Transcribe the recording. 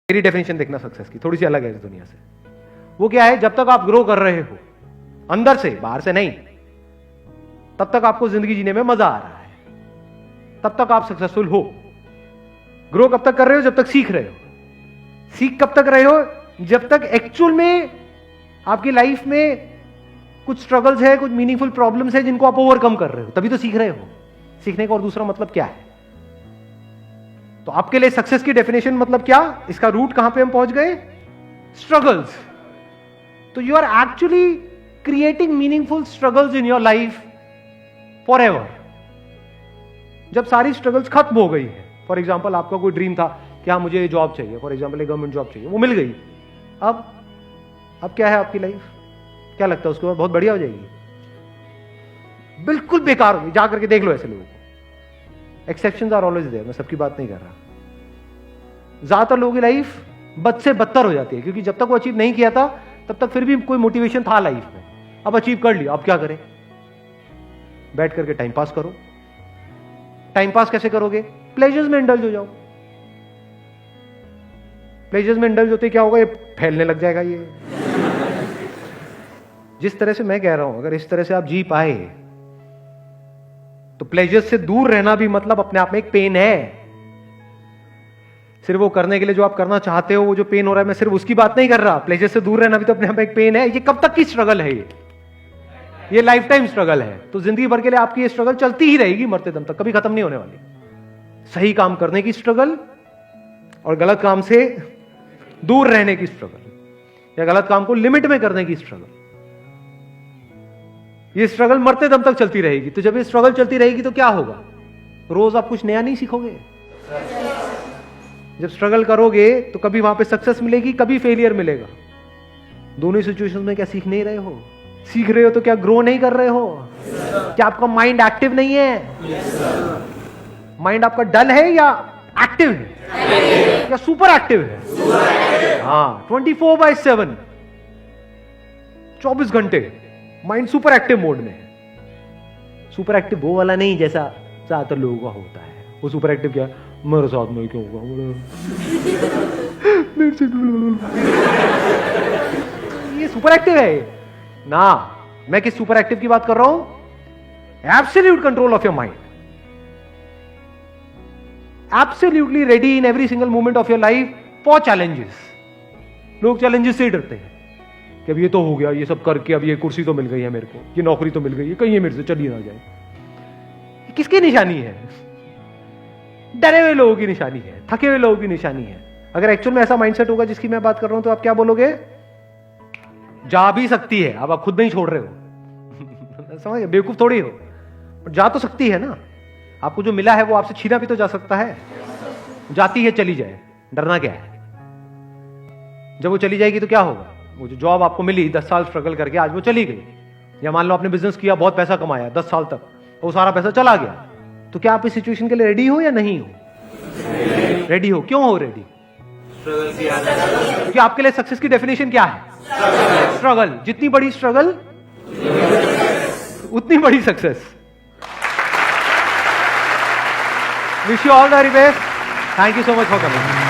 मेरी डेफिनेशन देखना सक्सेस की थोड़ी सी अलग है इस दुनिया से। वो क्या है, जब तक आप ग्रो कर रहे हो अंदर से, बाहर से नहीं, तब तक आपको जिंदगी जीने में मजा आ रहा है, तब तक आप सक्सेसफुल हो। ग्रो कब तक कर रहे हो? जब तक सीख रहे हो। सीख कब तक रहे हो? जब तक एक्चुअल में आपकी लाइफ में कुछ स्ट्रगल्स है, कुछ मीनिंगफुल प्रॉब्लम्स है जिनको आप ओवरकम कर रहे हो, तभी तो सीख रहे हो। सीखने का और दूसरा मतलब क्या है? तो आपके लिए सक्सेस की डेफिनेशन मतलब क्या? इसका रूट कहां पे हम पहुंच गए? स्ट्रगल्स। तो you are actually creating meaningful struggles in your life forever. जब सारी स्ट्रगल्स खत्म हो गई है, फॉर एग्जाम्पल आपका कोई ड्रीम था कि हाँ मुझे जॉब चाहिए, फॉर एग्जाम्पल गवर्नमेंट जॉब चाहिए, वो मिल गई। अब क्या है आपकी लाइफ? क्या लगता है उसके बाद बहुत बढ़िया हो जाएगी? बिल्कुल बेकार होगी। जा करके देख लो ऐसे लोगों को। एक्सेप्शंस आर ऑलवेज देयर, मैं सबकी बात नहीं कर रहा। ज्यादातर लोगों की लाइफ बद से बदतर हो जाती है, क्योंकि जब तक वो अचीव नहीं किया था तब तक फिर भी कोई मोटिवेशन था लाइफ में। अब अचीव कर लिया, अब क्या करें? बैठ करके टाइम पास करो। टाइम पास कैसे करोगे? प्लेजर्स में इंडल्ज हो जाओ। प्लेजर्स में इंडल्ज होते क्या होगा? ये फैलने लग जाएगा। ये जिस तरह से मैं कह रहा हूं, अगर इस तरह से आप जी पाए तो प्लेजर्स से दूर रहना भी मतलब अपने आप में एक पेन है। सिर्फ वो करने के लिए जो आप करना चाहते हो, वो जो पेन हो रहा है, मैं सिर्फ उसकी बात नहीं कर रहा। प्लेजर से दूर रहना भी तो अपने आप में एक पेन है। ये कब तक की स्ट्रगल है? ये लाइफ टाइम स्ट्रगल है। तो जिंदगी भर के लिए आपकी ये स्ट्रगल चलती ही रहेगी, मरते दम तक, कभी खत्म नहीं होने वाली। सही काम करने की स्ट्रगल और गलत काम से दूर रहने की स्ट्रगल, या गलत काम को लिमिट में करने की स्ट्रगल, ये स्ट्रगल मरते दम तक चलती रहेगी। तो जब ये स्ट्रगल चलती रहेगी तो क्या होगा? रोज आप कुछ नया नहीं सीखोगे। जब स्ट्रगल करोगे तो कभी वहां पे सक्सेस मिलेगी, कभी फेलियर मिलेगा। दोनों सिचुएशंस में क्या सीख नहीं रहे हो? सीख रहे हो तो क्या ग्रो नहीं कर रहे हो? क्या आपका माइंड एक्टिव नहीं है? माइंड आपका डल है या एक्टिव है? या सुपर एक्टिव है? हाँ, 24/7, 24 घंटे माइंड सुपर एक्टिव मोड में है। सुपर एक्टिव वो वाला नहीं जैसा ज्यादातर लोगों का होता है। वो सुपर एक्टिव क्या? मेरे साथ में क्यों होगा? ये सुपर एक्टिव है ना। मैं किस सुपर एक्टिव की बात कर रहा हूं? Absolute control of your mind, absolutely ready in every single moment of your life for challenges. लोग चैलेंजेस से ही डरते हैं कि अब ये तो हो गया, ये सब करके अब ये कुर्सी तो मिल गई है मेरे को, ये नौकरी तो मिल गई है, कहीं ये मेरे से चली ना जाए। ये किसकी निशानी है? डरे हुए लोगों की निशानी है, थके हुए लोगों की निशानी है। अगर एक्चुअल में ऐसा माइंडसेट होगा जिसकी मैं बात कर रहा हूं, तो आप क्या बोलोगे? जा भी सकती है। अब आप खुद नहीं छोड़ रहे हो। समझ, बेवकूफ थोड़ी हो, पर जा तो सकती है ना। आपको जो मिला है वो आपसे छीना भी तो जा सकता है। जाती है, चली जाए, डरना क्या है? जब वो चली जाएगी तो क्या होगा? वो जो जॉब आपको मिली 10 साल स्ट्रगल करके, आज वो चली गई। या मान लो आपने बिजनेस किया, बहुत पैसा कमाया 10 साल तक, वो सारा पैसा चला गया। तो क्या आप इस सिचुएशन के लिए रेडी हो या नहीं हो? रेडी हो। क्यों हो रेडी? क्योंकि आपके लिए सक्सेस की डेफिनेशन क्या है? स्ट्रगल। जितनी बड़ी स्ट्रगल उतनी बड़ी success. Wish you all the very best. Thank you so much for coming.